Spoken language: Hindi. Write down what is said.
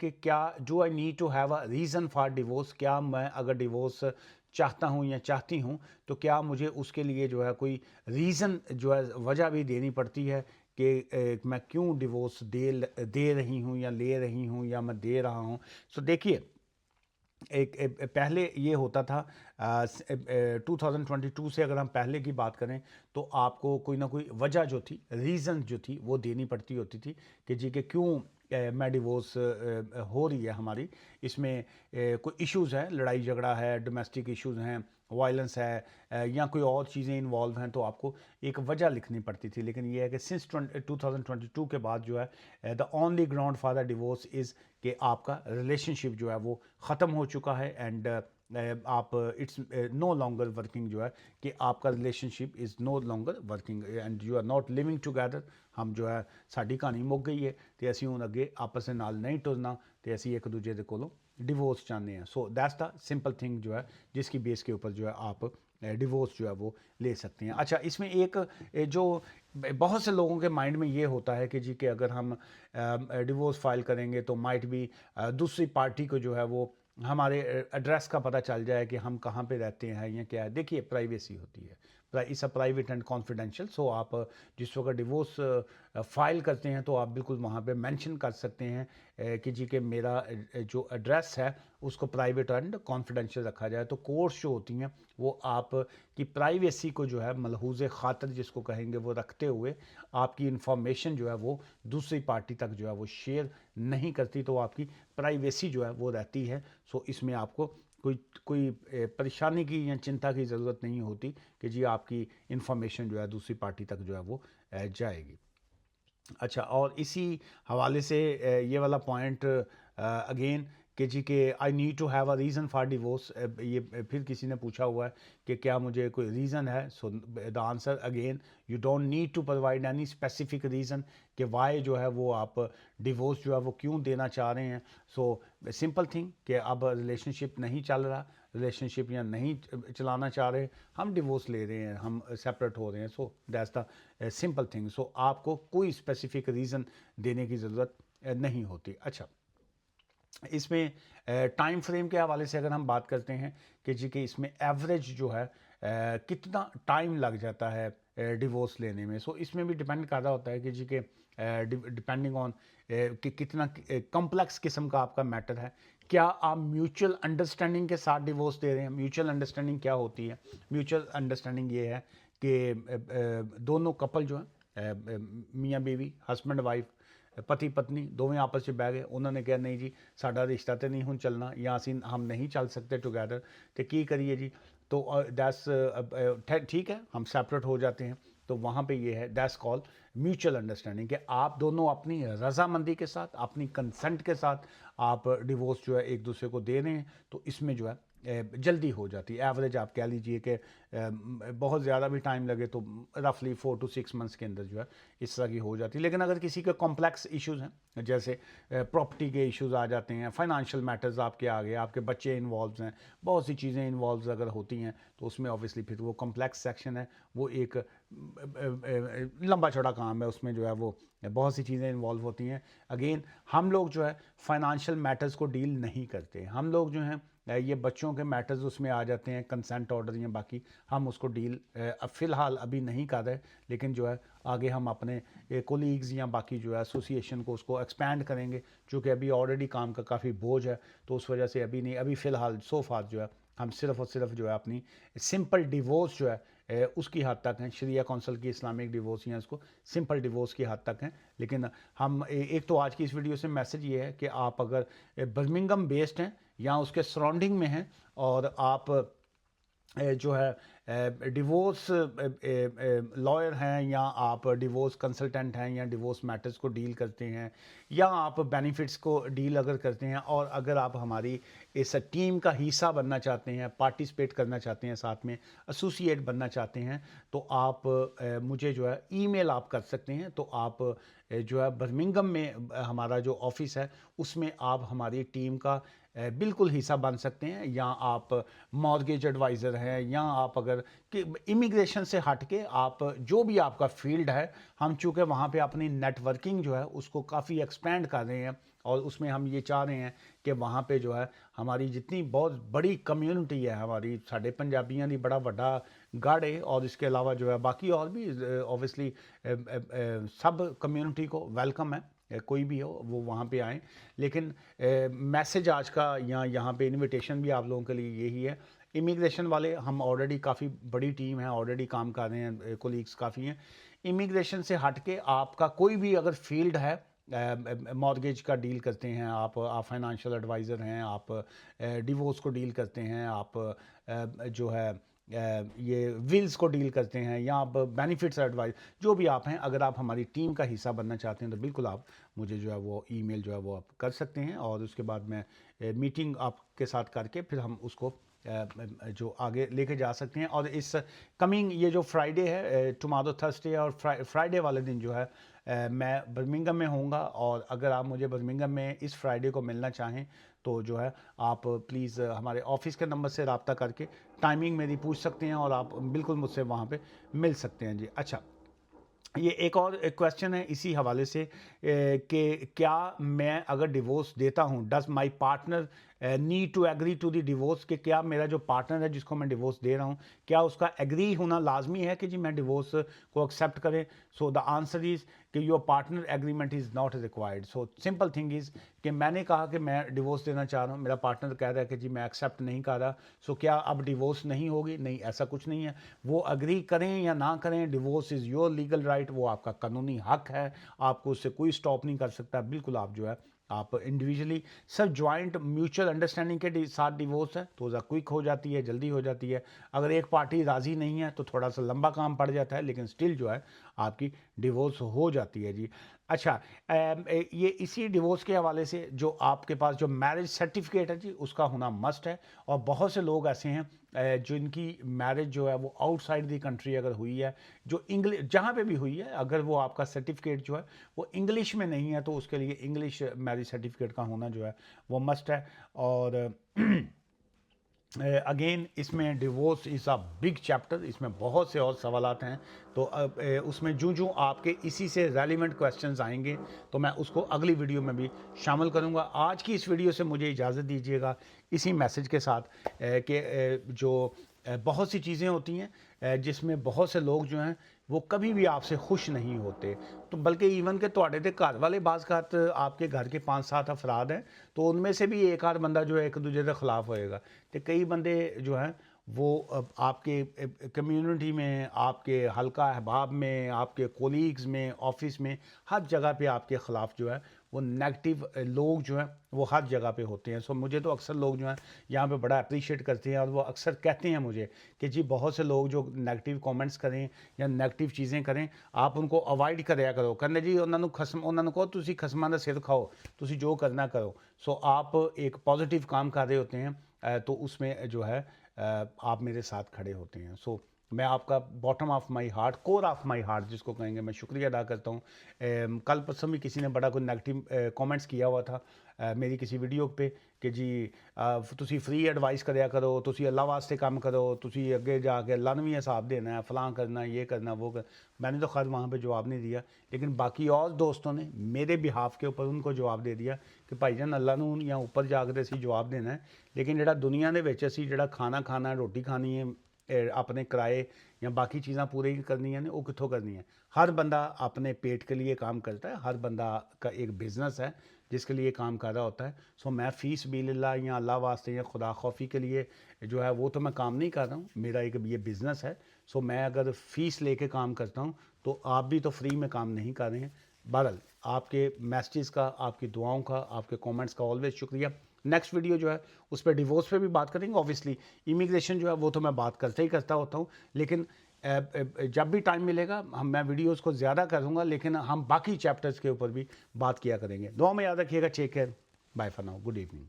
कि क्या do I need to have a reason for divorce, क्या मैं अगर डिवोर्स चाहता हूँ या चाहती हूँ तो क्या मुझे उसके लिए जो है कोई रीज़न जो है वजह भी देनी पड़ती है कि मैं क्यों डिवोर्स दे रही हूँ या ले रही हूँ या मैं दे रहा हूँ। सो देखिए, पहले ये होता था 2022 से अगर हम पहले की बात करें तो आपको कोई ना कोई वजह जो थी, रीज़न जो थी वो देनी पड़ती होती थी कि जी कि क्यों मैं डिवोर्स हो रही है हमारी, इसमें कोई इश्यूज़ हैं, लड़ाई झगड़ा है, डोमेस्टिक इश्यूज़ हैं, वायलेंस है, या कोई और चीज़ें इन्वॉल्व हैं, तो आपको एक वजह लिखनी पड़ती थी। लेकिन ये है कि सिंस 2022 के बाद जो है the only ground for the divorce is कि आपका रिलेशनशिप जो है वो ख़त्म हो चुका है एंड आप इट्स नो लॉन्गर वर्किंग, जो है कि आपका relationship is no longer working and you are not living together. हम जो है साड़ी कहानी मुक गई है तो असी हूँ अगे आपस में नाल नहीं टुरना, तो असी एक दूजे के कोलों डिवोर्स चाहते हैं। So that's the simple thing जो है जिसकी बेस के ऊपर जो है आप डिवोर्स जो है वो ले सकते हैं। अच्छा, इसमें एक जो बहुत से लोगों के माइंड में ये होता है कि जी कि अगर हम डिवोर्स फाइल करेंगे तो माइट भी दूसरी पार्टी को जो है वो हमारे एड्रेस का पता चल जाए कि हम कहाँ पे रहते हैं या क्या है। देखिए, प्राइवेसी होती है, इस अ प्राइवेट एंड कॉन्फिडेंशियल। सो आप जिस वक्त डिवोर्स फाइल करते हैं तो आप बिल्कुल वहाँ पे मेंशन कर सकते हैं कि जी कि मेरा जो एड्रेस है उसको प्राइवेट एंड कॉन्फिडेंशियल रखा जाए। तो कोर्ट्स जो होती हैं वो आप की प्राइवेसी को जो है मलहूज़ खातर जिसको कहेंगे वो रखते हुए आपकी इंफॉर्मेशन जो है वो दूसरी पार्टी तक जो है वो शेयर नहीं करती, तो आपकी प्राइवेसी जो है वो रहती है। सो इसमें आपको कोई कोई परेशानी की या चिंता की ज़रूरत नहीं होती कि जी आपकी इंफॉर्मेशन जो है दूसरी पार्टी तक जो है वो जाएगी। अच्छा, और इसी हवाले से ये वाला पॉइंट अगेन कि जी के I need to have a reason for divorce, ये फिर किसी ने पूछा हुआ है कि क्या मुझे कोई रीज़न है। So the answer again, you don't need to provide any specific reason कि वाई जो है वो आप डिवोर्स जो है वो क्यों देना चाह रहे हैं। सो सिंपल थिंग कि अब रिलेशनशिप नहीं चल रहा, रिलेशनशिप या नहीं चलाना चाह रहे, हम डिवोर्स ले रहे हैं, हम सेपरेट हो रहे हैं। So that's the simple thing. So आपको कोई स्पेसिफिक रीज़न देने की ज़रूरत नहीं होती। अच्छा, इसमें टाइम फ्रेम के हवाले से अगर हम बात करते हैं कि जी कि इसमें एवरेज जो है कितना टाइम लग जाता है डिवोर्स लेने में। सो इसमें भी डिपेंड कर रहा होता है कि जी के डिपेंडिंग ऑन कि कितना कम्प्लेक्स किस्म का आपका मैटर है। क्या आप म्यूचुअल अंडरस्टैंडिंग के साथ डिवोर्स दे रहे हैं? म्यूचुअल अंडरस्टैंडिंग क्या होती है? म्यूचुअल अंडरस्टैंडिंग ये है कि दोनों कपल जो है मियाँ बीवी, हस्बैंड वाइफ, पति पत्नी दोवें आपस में बह गए, उन्होंने कहा नहीं जी साडा रिश्ता तो नहीं हुण चलना या हम नहीं चल सकते टुगैदर, तो की करिए जी। तो दैट्स ठीक है, हम सेपरेट हो जाते हैं। तो वहाँ पे ये है दैट्स कॉल म्यूचुअल अंडरस्टैंडिंग कि आप दोनों अपनी रजामंदी के साथ, अपनी कंसेंट के साथ आप डिवोर्स जो है एक दूसरे को दे रहे हैं। तो इसमें जो है जल्दी हो जाती है। एवरेज आप कह लीजिए कि बहुत ज़्यादा भी टाइम लगे तो रफली 4 to 6 मंथ्स के अंदर जो है इस तरह की हो जाती है। लेकिन अगर किसी के कॉम्प्लेक्स इश्यूज़ हैं, जैसे प्रॉपर्टी के इश्यूज़ आ जाते हैं, फाइनेंशियल मैटर्स आपके आ गए, आपके बच्चे इन्वॉल्व हैं, बहुत सी चीज़ें इन्वॉल्व अगर होती हैं तो उसमें ऑब्वियसली फिर वो कॉम्प्लेक्स सेक्शन है, वो एक लंबा चौड़ा काम है, उसमें जो है वो बहुत सी चीज़ें इन्वॉल्व होती हैं। अगेन हम लोग जो है फाइनेंशियल मैटर्स को डील नहीं करते, हम लोग जो हैं ये बच्चों के मैटर्स उसमें आ जाते हैं, कंसेंट ऑर्डर या बाकी हम उसको डील फ़िलहाल अभी नहीं कर रहे। लेकिन जो है आगे हम अपने कोलीग्स या बाकी जो है एसोसिएशन को उसको एक्सपैंड करेंगे, चूँकि अभी ऑलरेडी काम का काफ़ी बोझ है, तो उस वजह से अभी नहीं, अभी फ़िलहाल सो फार जो है हम सिर्फ़ और सिर्फ जो है अपनी सिंपल डिवोर्स जो है उसकी हद तक हैं। शरिया कौंसल की इस्लामिक डिवोर्स या इसको सिंपल डिवोर्स की हद तक हैं। लेकिन हम एक तो आज की इस वीडियो से मैसेज ये है कि आप अगर बर्मिंघम बेस्ड हैं या उसके सराउंडिंग में हैं और आप जो है डिवोर्स लॉयर हैं या आप डिवोर्स कंसल्टेंट हैं या डिवोर्स मैटर्स को डील करते हैं या आप बेनिफिट्स को डील अगर करते हैं, और अगर आप हमारी इस टीम का हिस्सा बनना चाहते हैं, पार्टिसिपेट करना चाहते हैं, साथ में एसोसिएट बनना चाहते हैं, तो आप मुझे जो है ईमेल आप कर सकते हैं। तो आप जो है बर्मिंघम में हमारा जो ऑफिस है उसमें आप हमारी टीम का बिल्कुल हिस्सा बन सकते हैं, या आप मॉर्गेज एडवाइज़र हैं, या आप अगर कि इमिग्रेशन से हट के आप जो भी आपका फील्ड है, हम चूँकि वहाँ पे अपनी नेटवर्किंग जो है उसको काफ़ी एक्सपेंड कर रहे हैं, और उसमें हम ये चाह रहे हैं कि वहाँ पे जो है हमारी जितनी बहुत बड़ी कम्युनिटी है हमारी, साढ़े पंजाबियों की बड़ा वड्डा गढ़ है, और इसके अलावा जो है बाकी और भी ऑब्वियसली सब कम्युनिटी को वेलकम है, कोई भी हो वो वहाँ पे आएँ। लेकिन मैसेज आज का या यहाँ पे इनविटेशन भी आप लोगों के लिए यही है। इमिग्रेशन वाले हम ऑलरेडी काफ़ी बड़ी टीम है, ऑलरेडी काम कर रहे हैं, कोलीग्स काफ़ी हैं। इमिग्रेशन से हट के आपका कोई भी अगर फील्ड है, मॉर्गेज का डील करते हैं आप फाइनेंशियल एडवाइज़र हैं, आप डिवोर्स को डील करते हैं, आप जो है ये विल्स को डील करते हैं, या आप बेनिफिट्स एडवाइस, जो भी आप हैं, अगर आप हमारी टीम का हिस्सा बनना चाहते हैं तो बिल्कुल आप मुझे जो है वो ईमेल जो है वो आप कर सकते हैं, और उसके बाद मैं मीटिंग आपके साथ करके फिर हम उसको जो आगे लेके जा सकते हैं। और इस कमिंग ये जो फ्राइडे है, टुमारो थर्सडे और फ्राइडे वाले दिन जो है मैं बर्मिंघम में होऊंगा, और अगर आप मुझे बर्मिंघम में इस फ्राइडे को मिलना चाहें तो जो है आप प्लीज़ हमारे ऑफिस के नंबर से रब्ता करके टाइमिंग मेरी पूछ सकते हैं, और आप बिल्कुल मुझसे वहाँ पे मिल सकते हैं जी। अच्छा, ये एक और क्वेश्चन है इसी हवाले से कि क्या मैं अगर डिवोर्स देता हूँ, does my partner need to agree to the divorce, कि क्या मेरा जो पार्टनर है जिसको मैं डिवोर्स दे रहा हूँ, क्या उसका एग्री होना लाजमी है कि जी मैं डिवोर्स को एक्सेप्ट करें। सो द आंसर इज़ कि your partner agreement is not required. So simple thing is कि मैंने कहा कि मैं डिवोर्स देना चाह रहा हूँ, मेरा पार्टनर कह रहा है कि जी मैं एक्सेप्ट नहीं कर रहा, सो क्या अब डिवोर्स नहीं होगी? नहीं, ऐसा कुछ नहीं है। वो अग्री करें या ना करें, divorce is your legal right, वो आपका कानूनी हक है, आपको उससे कोई स्टॉप नहीं कर सकता। बिल्कुल आप जो है आप इंडिविजुअली सब ज्वाइंट म्यूचुअल अंडरस्टैंडिंग के साथ डिवोर्स है तो क्विक हो जाती है, जल्दी हो जाती है। अगर एक पार्टी राज़ी नहीं है तो थोड़ा सा लंबा काम पड़ जाता है, लेकिन स्टिल जो है आपकी डिवोर्स हो जाती है जी। अच्छा, ये इसी डिवोर्स के हवाले से जो आपके पास जो मैरिज सर्टिफिकेट है जी, उसका होना मस्ट है। और बहुत से लोग ऐसे हैं जिनकी मैरिज जो है वो आउटसाइड दी कंट्री अगर हुई है, जो इंग्लिश जहाँ पे भी हुई है, अगर वो आपका सर्टिफिकेट जो है वो इंग्लिश में नहीं है तो उसके लिए इंग्लिश मैरिज सर्टिफिकेट का होना जो है वो मस्ट है। और अगेन इसमें divorce is a big chapter, इसमें बहुत से और सवालात हैं, तो उसमें जूँ आपके इसी से रेलिवेंट क्वेश्चंस आएंगे तो मैं उसको अगली वीडियो में भी शामिल करूंगा। आज की इस वीडियो से मुझे इजाज़त दीजिएगा इसी मैसेज के साथ कि जो बहुत सी चीज़ें होती हैं जिसमें बहुत से लोग जो हैं वो कभी भी आपसे खुश नहीं होते, तो बल्कि इवन के ਤੁਹਾਡੇ ਦੇ घर वाले बाज़ आपके घर के 5-7 अफराद हैं तो उनमें से भी एक आध बंदा जो है एक दूसरे के ख़िलाफ़ होएगा, तो कई बंदे जो हैं वो आपके कम्युनिटी में, आपके हल्का अहबाब में, आपके कोलीग्स में, ऑफिस में, हर जगह पे आपके ख़िलाफ़ जो है वो नेगेटिव लोग जो हैं वो हर जगह पे होते हैं। सो मुझे तो अक्सर लोग जो हैं यहाँ पे बड़ा अप्रिशिएट करते हैं, और वो अक्सर कहते हैं मुझे कि जी बहुत से लोग जो नेगेटिव कमेंट्स करें या नेगेटिव चीज़ें करें आप उनको अवॉइड कराया करो, कहने जी उन्होंने उन्होंने कहो तुसी खसमां दा सिर खाओ, तुसी जो करना करो। सो आप एक पॉजिटिव काम कर रहे होते हैं तो उसमें जो है आप मेरे साथ खड़े होते हैं। सो मैं आपका bottom of my heart, core of my heart जिसको कहेंगे, मैं शुक्रिया अदा करता हूँ। कल परसों भी किसी ने बड़ा कोई नेगेटिव कमेंट्स किया हुआ था मेरी किसी वीडियो पे कि जी तुसी फ्री एडवाइस कराया करो, तुसी अल्लाह वास्ते काम करो, तुसी अगे जाके अल्लाह ने भी हिसाब देना है, फलां करना, ये करना, वो कर। मैंने तो खैर वहाँ पे जवाब नहीं दिया, लेकिन बाकी और दोस्तों ने मेरे बिहाफ के ऊपर उनको जवाब दे दिया कि भाईजान अल्लाह नूं या ऊपर जाके असी जवाब देना है, लेकिन जिहड़ा दुनिया दे विच असी जिहड़ा खाना खाना, रोटी खानी है, अपने किराए या बाकी चीज़ां पूरी करनी है वो कित्थों करनी है। हर बंदा अपने पेट के लिए काम करता है, हर बंदा का एक बिज़नेस है जिसके लिए काम कर रहा होता है। सो मैं फ़ीस बिल्लाह या अल्लाह वास्ते या खुदा खौफी के लिए जो है वो तो मैं काम नहीं कर रहा हूँ, मेरा एक ये बिज़नेस है। सो मैं अगर फ़ीस लेके काम करता हूँ तो आप भी तो फ्री में काम नहीं कर रहे हैं। बहरहाल आपके मैसेजेस का, आपकी दुआओं का, आपके कमेंट्स का ऑलवेज शुक्रिया। नेक्स्ट वीडियो जो है उस पर डिवोर्स पे भी बात करेंगे। ऑब्वियसली इमिग्रेशन जो है वो तो मैं बात करते ही करता होता हूँ, लेकिन जब भी टाइम मिलेगा मैं वीडियोस को ज़्यादा करूँगा, लेकिन हम बाकी चैप्टर्स के ऊपर भी बात किया करेंगे। दुआ में याद रखिएगा। Take care, bye for now, good evening.